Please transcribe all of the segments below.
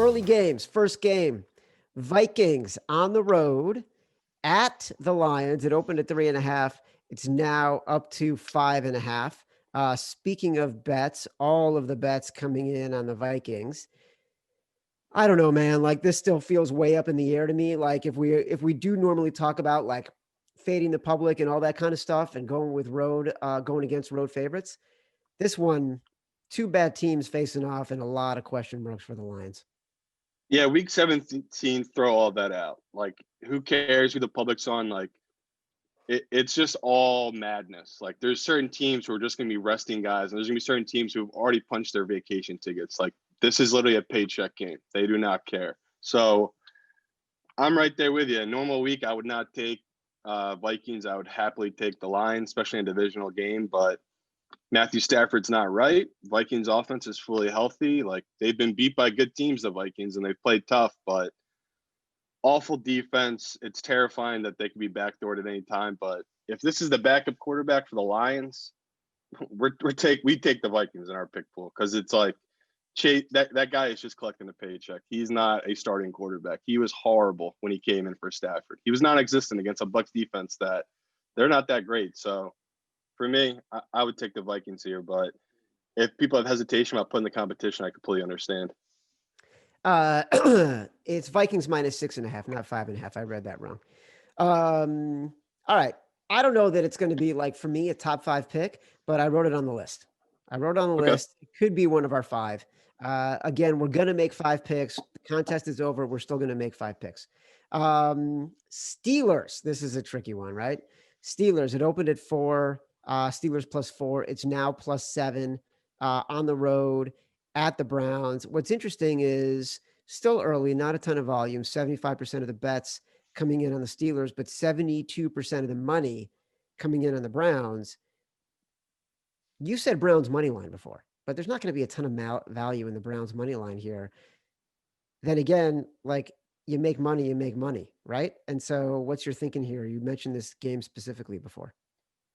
early games. First game, Vikings on the road at the Lions. It opened at 3.5. It's now up to 5.5. Speaking of bets, all of the bets coming in on the Vikings. I don't know, man. Like this still feels way up in the air to me. Like if we do normally talk about like fading the public and all that kind of stuff and going against road favorites, this one, two bad teams facing off and a lot of question marks for the Lions. Yeah, week 17, throw all that out. Like, who cares who the public's on? Like, it's just all madness. Like, there's certain teams who are just going to be resting guys, and there's going to be certain teams who have already punched their vacation tickets. Like, this is literally a paycheck game. They do not care. So, I'm right there with you. A normal week, I would not take Vikings. I would happily take the Lions, especially in a divisional game. But Matthew Stafford's not right. Vikings offense is fully healthy. Like, they've been beat by good teams, the Vikings, and they've played tough, but awful defense. It's terrifying that they could be backdoored at any time. But if this is the backup quarterback for the Lions, we take the Vikings in our pick pool, because it's like that guy is just collecting a paycheck. He's not a starting quarterback. He was horrible when he came in for Stafford. He was non-existent against a Bucs defense that they're not that great. So for me, I would take the Vikings here. But if people have hesitation about putting the competition, I completely understand. It's Vikings minus 6.5, not 5.5. I read that wrong. All right. I don't know that it's going to be like, for me, a top 5 pick, but I wrote it on the list. Okay. List. It could be one of our 5. Again, we're going to make 5 picks. The contest is over. We're still going to make 5 picks. Steelers. This is a tricky one, right? Steelers. It opened at 4. Steelers +4. It's now +7 on the road at the Browns. What's interesting is still early, not a ton of volume, 75% of the bets coming in on the Steelers, but 72% of the money coming in on the Browns. You said Browns money line before, but there's not going to be a ton of value in the Browns money line here. Then again, like, you make money, right? And so what's your thinking here? You mentioned this game specifically before.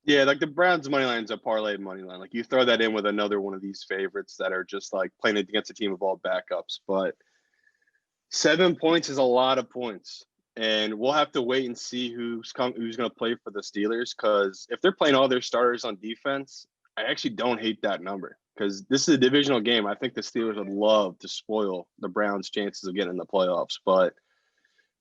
Yeah, like the Browns money line is a parlay money line. Like, you throw that in with another one of these favorites that are just like playing against a team of all backups. But 7 points is a lot of points, and we'll have to wait and see who's going to play for the Steelers. Because if they're playing all their starters on defense, I actually don't hate that number, because this is a divisional game. I think the Steelers would love to spoil the Browns' chances of getting in the playoffs, but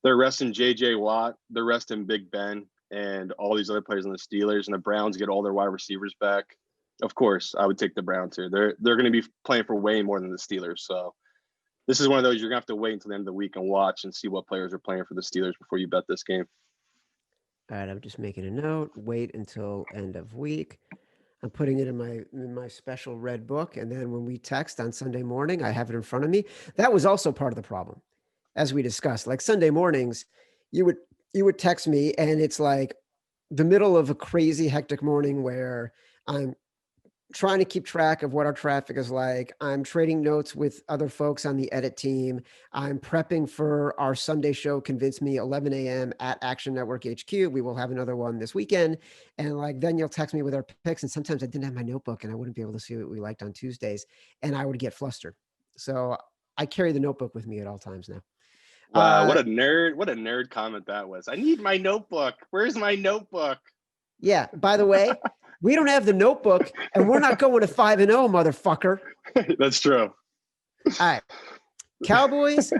they're resting J.J. Watt, they're resting Big Ben, and all these other players on the Steelers, and the Browns get all their wide receivers back. Of course, I would take the Browns here. They're going to be playing for way more than the Steelers. So this is one of those you're going to have to wait until the end of the week and watch and see what players are playing for the Steelers before you bet this game. All right, I'm just making a note. Wait until end of week. I'm putting it in my special red book, and then when we text on Sunday morning, I have it in front of me. That was also part of the problem, as we discussed. Like Sunday mornings, you would text me, and it's like the middle of a crazy hectic morning where I'm trying to keep track of what our traffic is like. I'm trading notes with other folks on the edit team. I'm prepping for our Sunday show, Convince Me, 11 a.m. at Action Network HQ. We will have another one this weekend. And like, then you'll text me with our picks. And sometimes I didn't have my notebook and I wouldn't be able to see what we liked on Tuesdays. And I would get flustered. So I carry the notebook with me at all times now. Wow, what a nerd! What a nerd comment that was. I need my notebook. Where's my notebook? Yeah. By the way, we don't have the notebook, and we're not going to 5-0, motherfucker. That's true. All right. Cowboys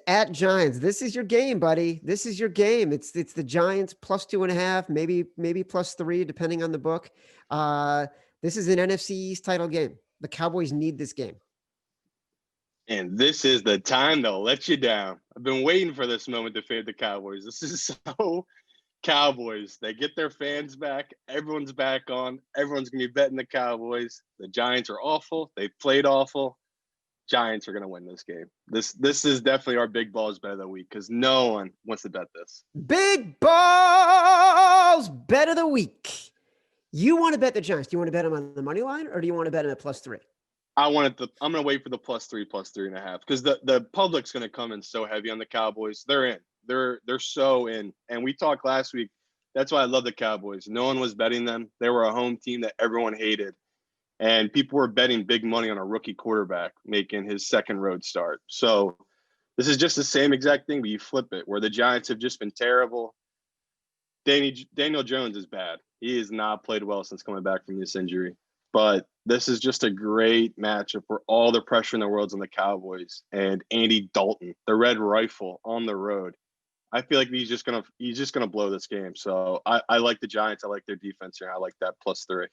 at Giants. This is your game, buddy. This is your game. It's the Giants +2.5, maybe +3, depending on the book. This is an NFC East title game. The Cowboys need this game. And this is the time to let you down. I've been waiting for this moment to fade the Cowboys. This is so Cowboys. They get their fans back. Everyone's back on. Everyone's going to be betting the Cowboys. The Giants are awful. They played awful. Giants are going to win this game. This is definitely our big balls bet of the week, because no one wants to bet this. Big balls bet of the week. You want to bet the Giants? Do you want to bet them on the money line, or do you want to bet them at +3? I'm going to wait for the +3, +3.5, because the public's going to come in so heavy on the Cowboys. They're in. They're so in. And we talked last week. That's why I love the Cowboys. No one was betting them. They were a home team that everyone hated. and people were betting big money on a rookie quarterback making his second road start. So this is just the same exact thing, but you flip it, where the Giants have just been terrible. Daniel Jones is bad. He has not played well since coming back from this injury. But this is just a great matchup where all the pressure in the world's on the Cowboys and Andy Dalton, the Red Rifle, on the road. I feel like he's just gonna blow this game. So I like the Giants. I like their defense here. I like that +3.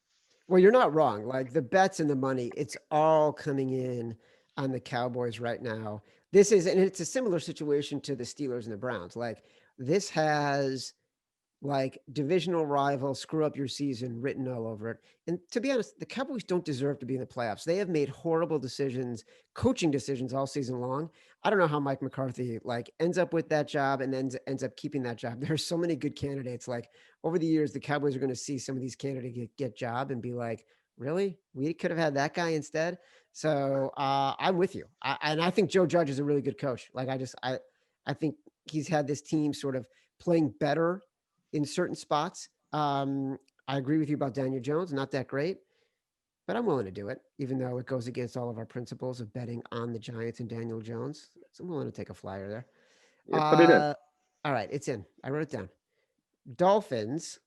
Well, you're not wrong. Like the bets and the money, it's all coming in on the Cowboys right now. This is, and it's a similar situation to the Steelers and the Browns. Like this has like divisional rival, screw up your season written all over it. And to be honest, the Cowboys don't deserve to be in the playoffs. They have made horrible decisions, coaching decisions all season long. I don't know how Mike McCarthy like ends up with that job and then ends up keeping that job. There's so many good candidates. Like over the years, the Cowboys are going to see some of these candidates get job and be like, really? We could have had that guy instead. So I'm with you. And I think Joe Judge is a really good coach. Like I think he's had this team sort of playing better in certain spots. I agree with you about Daniel Jones, not that great, but I'm willing to do it, even though it goes against all of our principles of betting on the Giants and Daniel Jones. So I'm willing to take a flyer there. Yeah, put it in. All right, it's in. I wrote it down. Dolphins.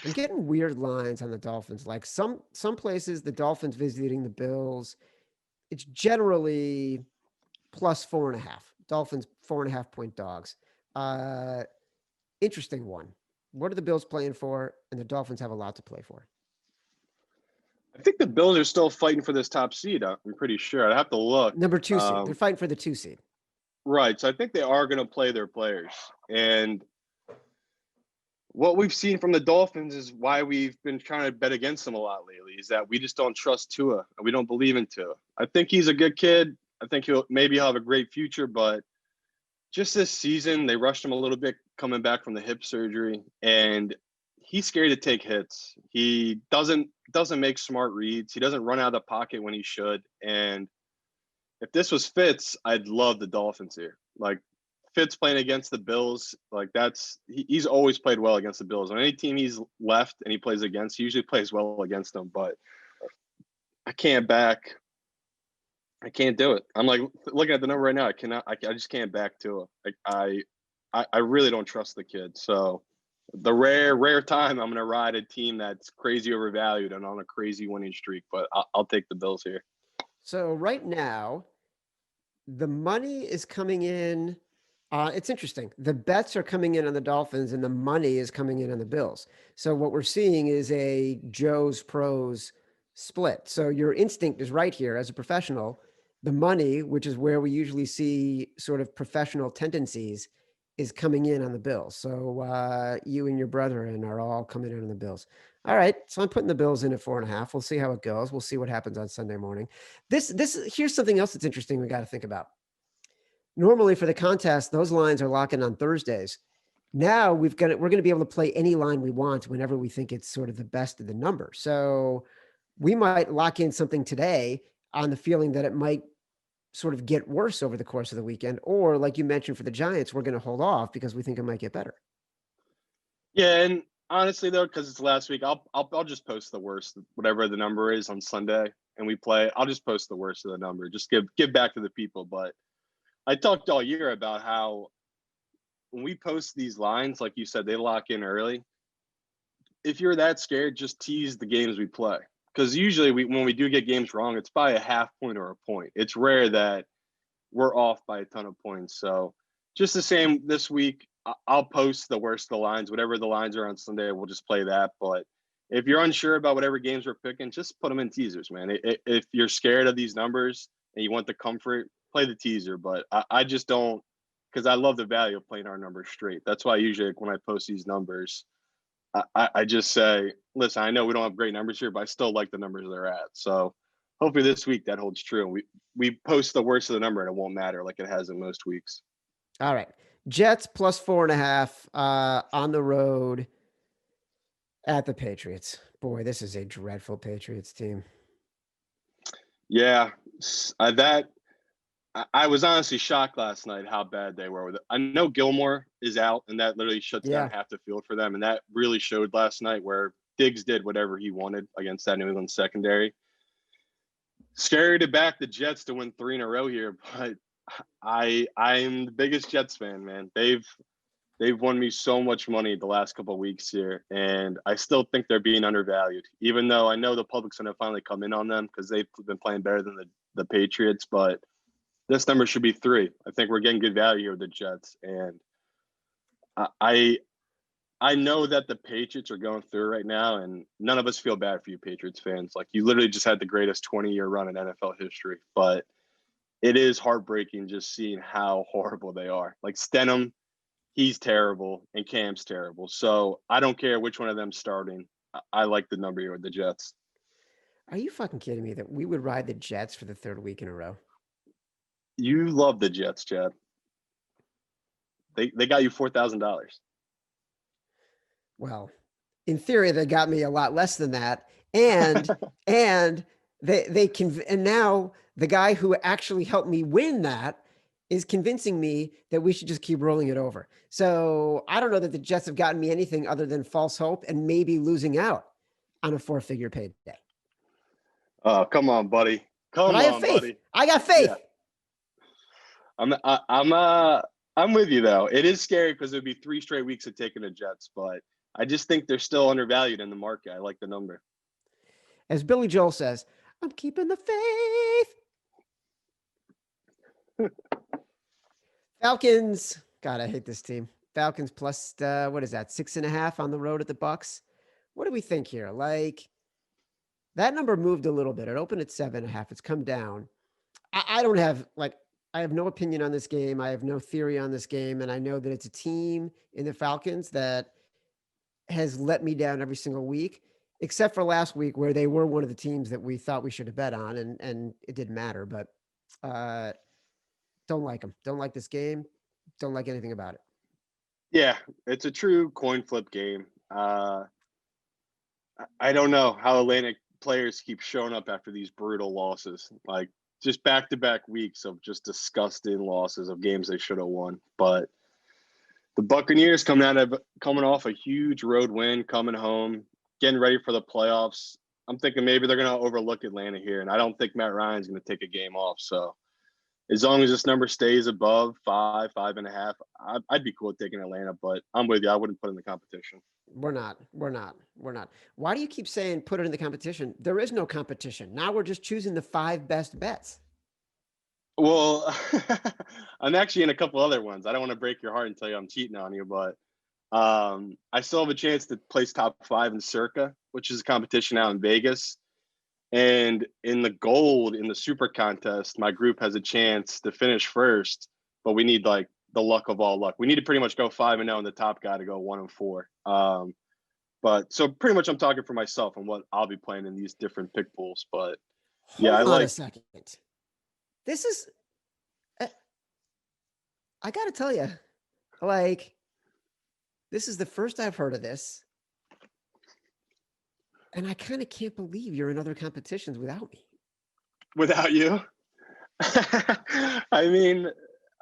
I'm getting weird lines on the Dolphins. Like some places, the Dolphins visiting the Bills, it's generally +4.5. Dolphins 4.5 point dogs. Uh, Interesting one. What are the Bills playing for? And the Dolphins have a lot to play for. I think the Bills are still fighting for this top seed. I'm pretty sure. I'd have to look. Number 2 seed. They're fighting for the 2 seed. Right. So I think they are going to play their players. And what we've seen from the Dolphins is why we've been trying to bet against them a lot lately, is that we just don't trust Tua and we don't believe in Tua. I think he's a good kid. I think he'll have a great future, but just this season, they rushed him a little bit coming back from the hip surgery, and he's scared to take hits. He doesn't make smart reads. He doesn't run out of the pocket when he should. And if this was Fitz, I'd love the Dolphins here. Like Fitz playing against the Bills, like he's always played well against the Bills. On any team he's left and he plays against, he usually plays well against them. But I can't do it. I'm like looking at the number right now. I just can't back to it. Like I really don't trust the kid. So the rare time I'm going to ride a team that's crazy overvalued and on a crazy winning streak, but I'll take the Bills here. So right now, the money is coming in. It's interesting. The bets are coming in on the Dolphins and the money is coming in on the Bills. So what we're seeing is a Joe's pros split. So your instinct is right here as a professional. The money, which is where we usually see sort of professional tendencies, is coming in on the Bills. So you and your brethren are all coming in on the Bills. All right, so I'm putting the Bills in at 4.5. We'll see how it goes. We'll see what happens on Sunday morning. This here's something else that's interesting we got to think about. Normally for the contest, those lines are locking on Thursdays. Now we're going to be able to play any line we want whenever we think it's sort of the best of the number. So we might lock in something today on the feeling that it might sort of get worse over the course of the weekend, or like you mentioned for the Giants, we're going to hold off because we think it might get better. Yeah, and honestly though, because it's last week, I'll just post the worst, whatever the number is on Sunday, and we play. I'll just post the worst of the number. Just give back to the people. But I talked all year about how when we post these lines, like you said, they lock in early. If you're that scared, just tease the games we play. Because usually when we do get games wrong, it's by a half point or a point. It's rare that we're off by a ton of points. So just the same this week, I'll post the worst of the lines. Whatever the lines are on Sunday, we'll just play that. But if you're unsure about whatever games we're picking, just put them in teasers, man. If you're scared of these numbers and you want the comfort, play the teaser. But I just don't, because I love the value of playing our numbers straight. That's why usually when I post these numbers, I just say, listen, I know we don't have great numbers here, but I still like the numbers they're at. So hopefully this week that holds true. And we post the worst of the number and it won't matter like it has in most weeks. All right. Jets +4.5 on the road at the Patriots. Boy, this is a dreadful Patriots team. Yeah, I was honestly shocked last night how bad they were with it. I know Gilmore is out, and that literally shuts down half the field for them. And that really showed last night where Diggs did whatever he wanted against that New England secondary. Scary to back the Jets to win 3 in a row here, but I'm the biggest Jets fan, man. They've won me so much money the last couple of weeks here, and I still think they're being undervalued. Even though I know the public's going to finally come in on them because they've been playing better than the Patriots, but this number should be 3. I think we're getting good value here with the Jets, and I I know that the Patriots are going through right now, and none of us feel bad for you Patriots fans. Like, you literally just had the greatest 20-year run in NFL history, but it is heartbreaking just seeing how horrible they are. Like, Stenham, he's terrible, and Cam's terrible. So I don't care which one of them starting. I like the number here with the Jets. Are you fucking kidding me that we would ride the Jets for the third week in a row? You love the Jets, Chad. They got you $4,000. Well, in theory, they got me a lot less than that, and and and now the guy who actually helped me win that is convincing me that we should just keep rolling it over. So I don't know that the Jets have gotten me anything other than false hope and maybe losing out on a 4-figure payday. Oh, come on, buddy. But Come I have on, faith. buddy. I got faith. Yeah. I'm with you though. It is scary because it would be 3 straight weeks of taking the Jets, but I just think they're still undervalued in the market. I like the number. As Billy Joel says, I'm keeping the faith. Falcons. God, I hate this team. Falcons plus what is that? 6.5 on the road at the Bucks. What do we think here? Like, that number moved a little bit. It opened at 7.5. It's come down. I don't have I have no opinion on this game. I have no theory on this game, and I know that it's a team in the Falcons that has let me down every single week, except for last week where they were one of the teams that we thought we should have bet on, and it didn't matter. But don't like them. Don't like this game. Don't like anything about it. Yeah, it's a true coin flip game. I don't know how Atlantic players keep showing up after these brutal losses. Like, just back-to-back weeks of just disgusting losses of games they should have won. But the Buccaneers coming off a huge road win, coming home, getting ready for the playoffs. I'm thinking maybe they're going to overlook Atlanta here, and I don't think Matt Ryan's going to take a game off. So as long as this number stays above 5.5, I'd be cool with taking Atlanta, but I'm with you. I wouldn't put in the competition. We're not. Why do you keep saying put it in the competition? There is no competition. Now we're just choosing the 5 best bets. Well, I'm actually in a couple other ones. I don't want to break your heart and tell you I'm cheating on you, but I still have a chance to place top 5 in Circa, which is a competition out in Vegas. And in the gold, in the super contest, my group has a chance to finish first, but we need like the luck of all luck. We need to pretty much go 5-0 and the top guy to go 1-4. But so pretty much I'm talking for myself and what I'll be playing in these different pick pools. But yeah, Hold on a second. This is, I got to tell you, like, this is the first I've heard of this. And I kind of can't believe you're in other competitions without me. Without you? I mean,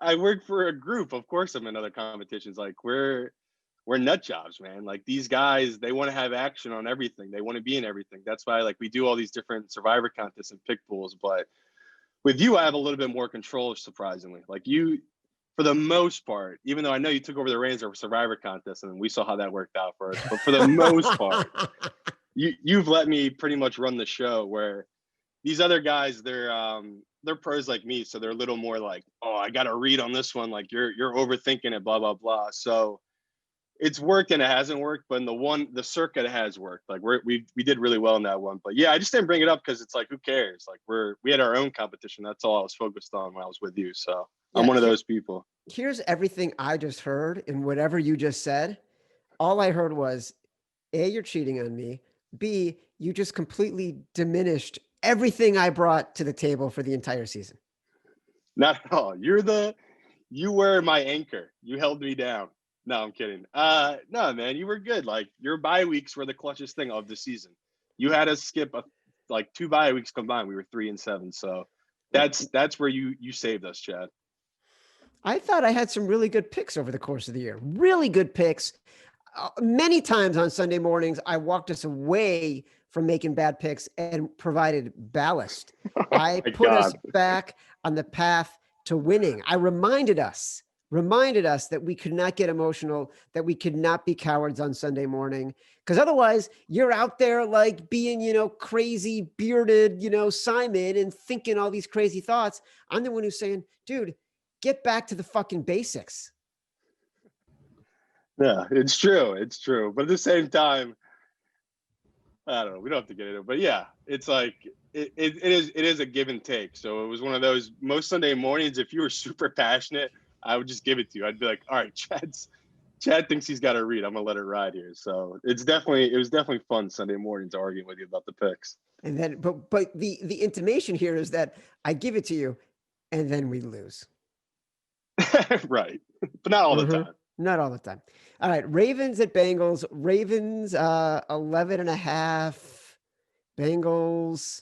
I work for a group. Of course I'm in other competitions. Like, we're nut jobs, man. Like, these guys, they want to have action on everything. They want to be in everything. That's why, like, we do all these different survivor contests and pick pools. But with you, I have a little bit more control, surprisingly. Like, you, for the most part, even though I know you took over the reins of survivor contest and we saw how that worked out for us, but for the most part, you've let me pretty much run the show, where these other guys, they're pros like me, so they're a little more like, oh, I got to read on this one, like you're overthinking it, blah blah blah. So it's worked and it hasn't worked, but in the circuit has worked. Like, we did really well in that one. But yeah, I just didn't bring it up because it's like, who cares? Like, we had our own competition. That's all I was focused on when I was with you. So yeah, I'm one of those people. Here's everything I just heard in whatever you just said. All I heard was, A, you're cheating on me. B, you just completely diminished everything I brought to the table for the entire season. Not at all. You were my anchor. You held me down. No, I'm kidding. No, man, you were good. Like, your bye weeks were the clutchest thing of the season. You had us skip like 2 bye weeks combined. We were 3-7. So that's where you saved us, Chad. I thought I had some really good picks over the course of the year. Really good picks. Many times on Sunday mornings, I walked us away from making bad picks and provided ballast. Oh I my put us God. back on the path to winning. I reminded us that we could not get emotional, that we could not be cowards on Sunday morning. Because otherwise, you're out there like being, crazy bearded, Simon and thinking all these crazy thoughts. I'm the one who's saying, dude, get back to the fucking basics. Yeah, it's true. It's true. But at the same time, I don't know. We don't have to get into it. But yeah, it's like it is a give and take. So it was one of those most Sunday mornings, if you were super passionate, I would just give it to you. I'd be like, all right, Chad thinks he's got to read. I'm gonna let it ride here. So it was definitely fun Sunday mornings arguing with you about the picks. And then, but the intimation here is that I give it to you, and then we lose. Right. But not all the time. Not all the time. All right. Ravens at Bengals. Ravens 11 and a half. Bengals.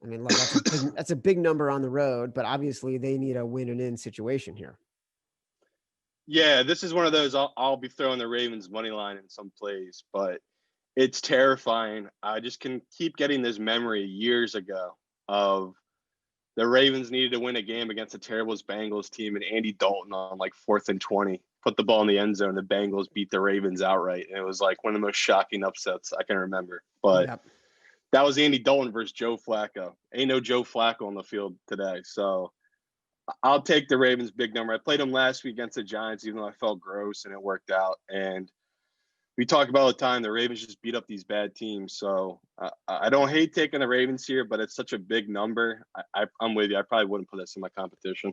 I mean, look, that's a big number on the road, but obviously they need a win and in situation here. Yeah, this is one of those I'll be throwing the Ravens money line in some plays, but it's terrifying. I just can keep getting this memory years ago of the Ravens needed to win a game against a terrible Bengals team, and Andy Dalton on like 4th and 20 put the ball in the end zone. The Bengals beat the Ravens outright, and it was like one of the most shocking upsets I can remember. But Yep. that was Andy Dalton versus Joe Flacco. Ain't no Joe Flacco on the field today, so I'll take the Ravens big number. I played them last week against the Giants, even though I felt gross, and it worked out. And we talk about all the time, the Ravens just beat up these bad teams. So I don't hate taking the Ravens here, but it's such a big number. I'm with you. I probably wouldn't put this in my competition.